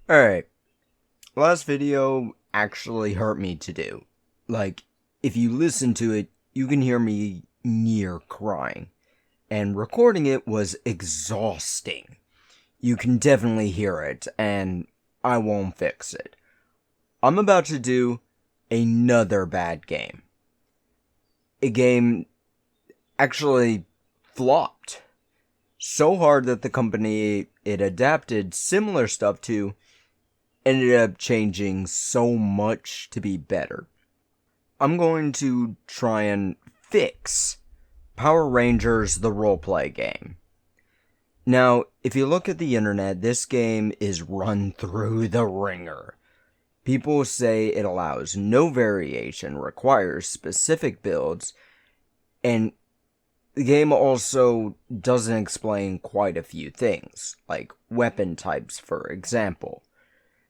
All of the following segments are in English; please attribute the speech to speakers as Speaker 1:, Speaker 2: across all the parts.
Speaker 1: Alright, last video actually hurt me to do. Like, if you listen to it, you can hear me near crying. And recording it was exhausting. You can definitely hear it, and I won't fix it. I'm about to do another bad game. A game actually flopped so hard that the company it adapted similar stuff to ended up changing so much to be better. I'm going to try and fix Power Rangers the roleplay game. Now, if you look at the internet, this game is run through the ringer. People say it allows no variation, requires specific builds, and the game also doesn't explain quite a few things, like weapon types, for example.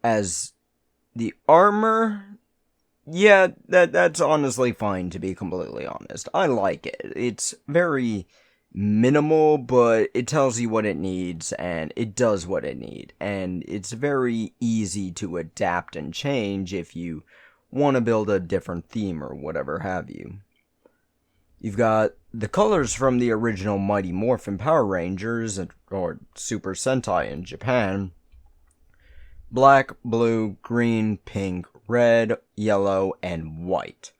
Speaker 1: As the armor, yeah, that's honestly fine, to be completely honest. I like it. It's very minimal, but it tells you what it needs, and it does what it needs. And it's very easy to adapt and change if you want to build a different theme or whatever have you. You've got the colors from the original Mighty Morphin Power Rangers, or Super Sentai in Japan. Black, blue, green, pink, red, yellow, and white.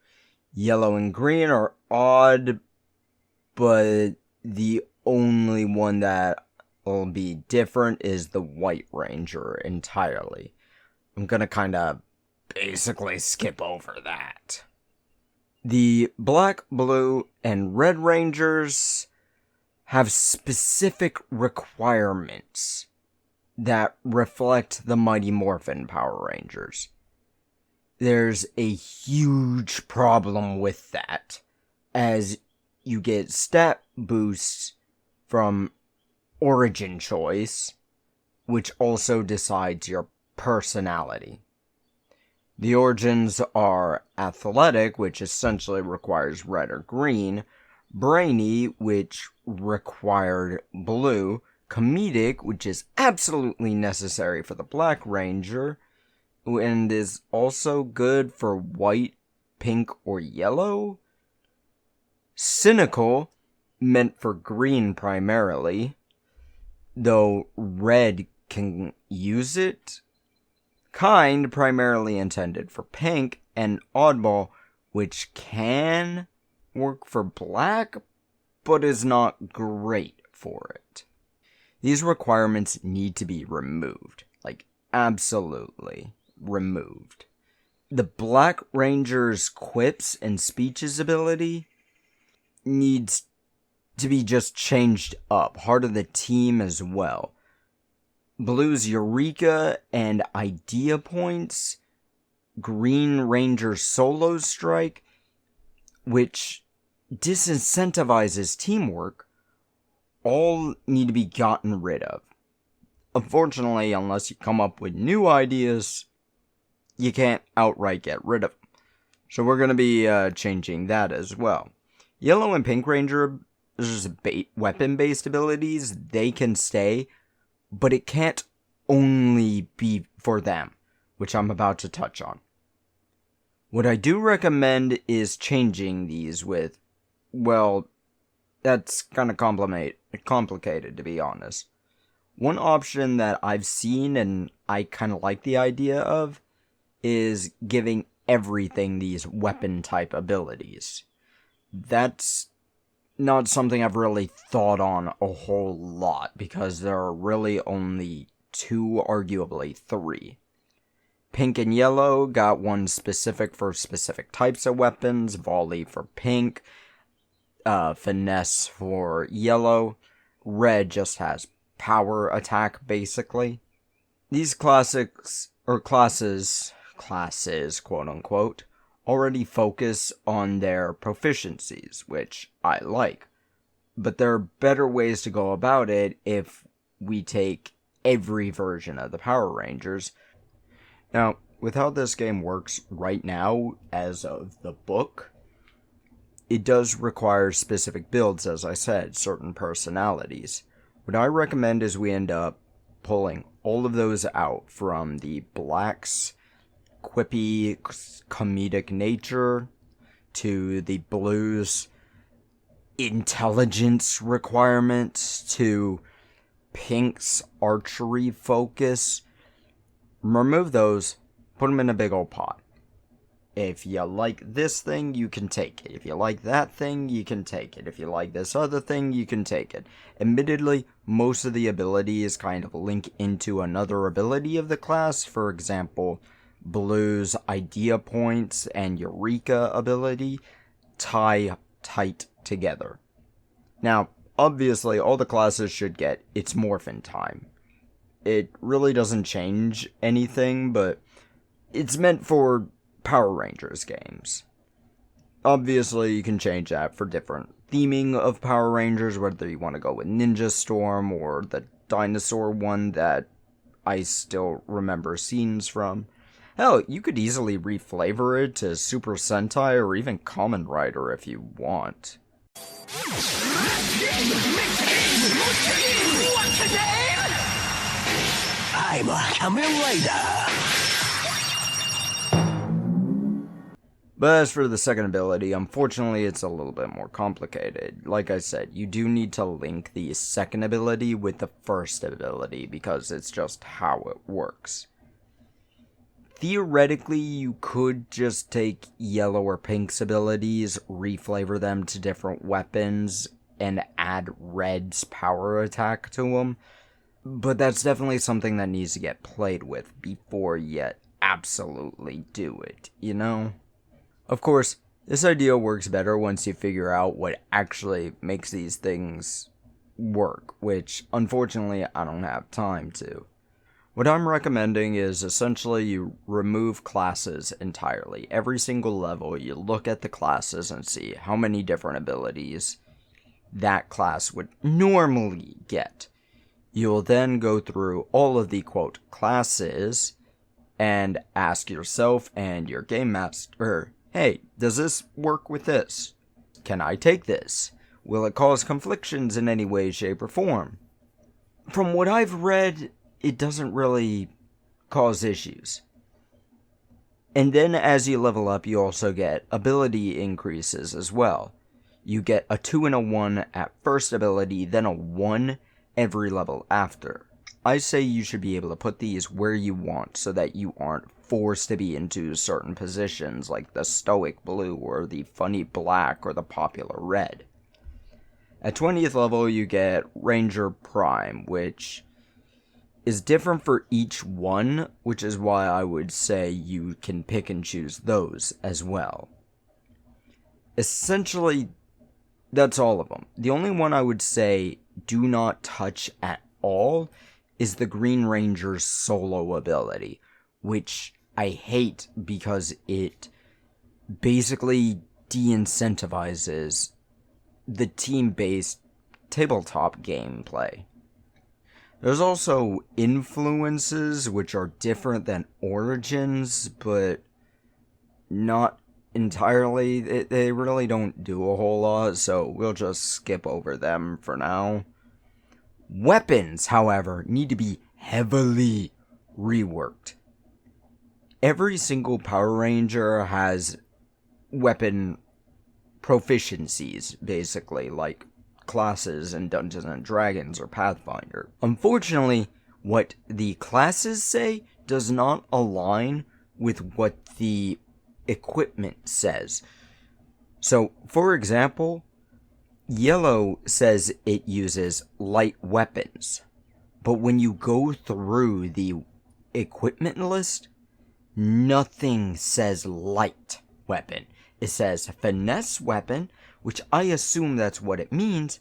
Speaker 1: Yellow and green are odd, but the only one that will be different is the White Ranger entirely. I'm gonna kinda basically skip over that. The black, blue, and red Rangers have specific requirements that reflect the Mighty Morphin Power Rangers. There's a huge problem with that, as you get stat boosts from origin choice, which also decides your personality. The origins are athletic, which essentially requires red or green, brainy, which required blue, comedic, which is absolutely necessary for the Black Ranger, and is also good for white, pink, or yellow. Cynical, meant for green primarily, though red can use it. Kind, primarily intended for pink, and oddball, which can work for black, but is not great for it. These requirements need to be removed. Like, absolutely removed. The Black Ranger's quips and speeches ability needs to be just changed up. Heart of the team as well. Blue's Eureka and Idea Points. Green Ranger's Solo Strike, which disincentivizes teamwork, all need to be gotten rid of. Unfortunately, unless you come up with new ideas, you can't outright get rid of them. So we're going to be changing that as well. Yellow and Pink Ranger, there's weapon-based abilities, they can stay, but it can't only be for them, which I'm about to touch on. What I do recommend is changing these with, well, that's kind of complicated, to be honest. One option that I've seen and I kind of like the idea of is giving everything these weapon type abilities. That's not something I've really thought on a whole lot, because there are really only two, arguably three. Pink and yellow got one specific for specific types of weapons, volley for pink, finesse for yellow. Red just has power attack, basically. These classes, quote unquote, already focus on their proficiencies, which I like. But there are better ways to go about it if we take every version of the Power Rangers. Now, with how this game works right now, as of the book, it does require specific builds, as I said, certain personalities. What I recommend is we end up pulling all of those out, from the black's quippy comedic nature to the blue's intelligence requirements to pink's archery focus. Remove those, put them in a big old pot. If you like this thing, you can take it. If you like that thing, you can take it. If you like this other thing, you can take it. Admittedly, most of the abilities kind of link into another ability of the class. For example, Blue's idea points and Eureka ability tie tight together. Now, obviously, all the classes should get its morphin time. It really doesn't change anything, but it's meant for Power Rangers games. Obviously, you can change that for different theming of Power Rangers, whether you want to go with Ninja Storm or the dinosaur one that I still remember scenes from. Hell, you could easily reflavor it to Super Sentai or even Kamen Rider if you want. I'm a Kamen Rider. But as for the second ability, unfortunately it's a little bit more complicated. Like I said, you do need to link the second ability with the first ability because it's just how it works. Theoretically, you could just take Yellow or Pink's abilities, reflavor them to different weapons, and add Red's power attack to them. But that's definitely something that needs to get played with before you absolutely do it, you know? Of course, this idea works better once you figure out what actually makes these things work, which unfortunately I don't have time to. What I'm recommending is essentially you remove classes entirely. Every single level, you look at the classes and see how many different abilities that class would normally get. You'll then go through all of the, quote, classes and ask yourself and your game master, hey, does this work with this? Can I take this? Will it cause conflictions in any way, shape, or form? From what I've read, it doesn't really cause issues. And then as you level up, you also get ability increases as well. You get a 2 and a 1 at first ability, then a 1 every level after. I say you should be able to put these where you want so that you aren't forced to be into certain positions like the stoic blue or the funny black or the popular red. At 20th level you get Ranger Prime, which is different for each one, which is why I would say you can pick and choose those as well. Essentially, that's all of them. The only one I would say do not touch at all is the Green Ranger's solo ability, which I hate because it basically de-incentivizes the team-based tabletop gameplay. There's also influences, which are different than origins, but not entirely. They really don't do a whole lot, so we'll just skip over them for now. Weapons, however, need to be heavily reworked. Every single Power Ranger has weapon proficiencies, basically, like classes in Dungeons and Dragons or Pathfinder. Unfortunately, what the classes say does not align with what the equipment says. So, for example, Yellow says it uses light weapons, but when you go through the equipment list, nothing says light weapon. It says finesse weapon, which I assume that's what it means,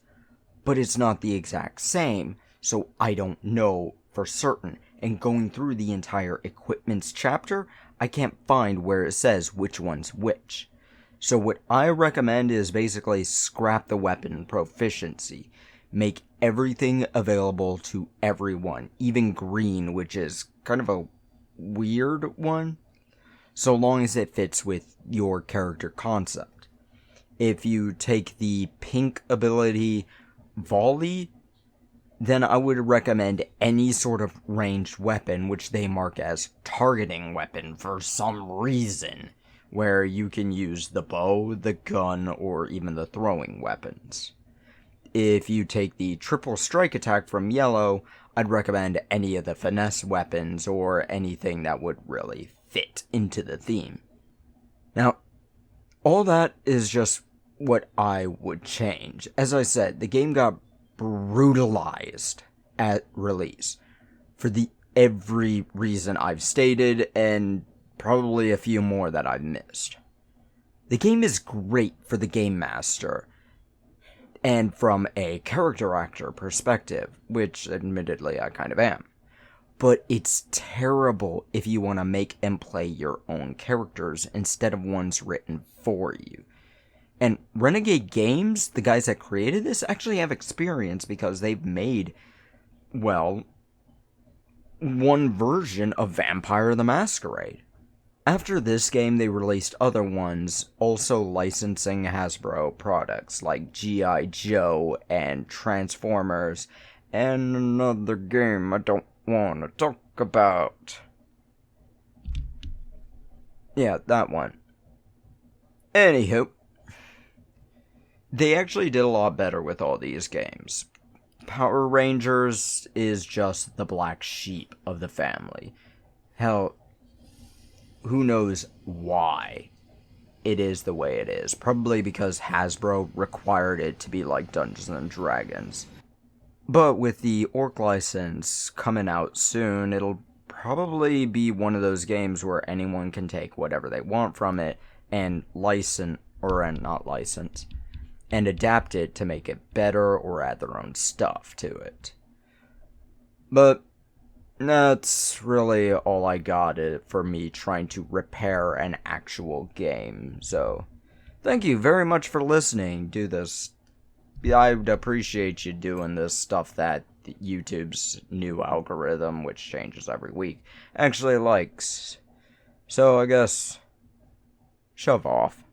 Speaker 1: but it's not the exact same, so I don't know for certain. And going through the entire equipments chapter, I can't find where it says which one's which. So what I recommend is basically scrap the weapon proficiency. Make everything available to everyone, even green, which is kind of a weird one, so long as it fits with your character concept. If you take the pink ability, Volley, then I would recommend any sort of ranged weapon, which they mark as targeting weapon for some reason, where you can use the bow, the gun, or even the throwing weapons. If you take the triple strike attack from yellow, I'd recommend any of the finesse weapons or anything that would really fit into the theme. Now, all that is just what I would change. As I said, the game got brutalized at release for every reason I've stated and probably a few more that I've missed. The game is great for the game master and from a character actor perspective, which admittedly I kind of am. But it's terrible if you want to make and play your own characters instead of ones written for you. And Renegade Games, the guys that created this, actually have experience because they've made, well, one version of Vampire the Masquerade. After this game, they released other ones, also licensing Hasbro products like G.I. Joe and Transformers, and another game I don't want to talk about. Yeah, that one. Anywho, they actually did a lot better with all these games. Power Rangers is just the black sheep of the family. Hell, who knows why it is the way it is. Probably because Hasbro required it to be like Dungeons and Dragons. But with the Orc license coming out soon, it'll probably be one of those games where anyone can take whatever they want from it and and adapt it to make it better or add their own stuff to it. But that's really all I got for me trying to repair an actual game. So, thank you very much for listening to this. I'd appreciate you doing this stuff that YouTube's new algorithm, which changes every week, actually likes. So I guess, shove off.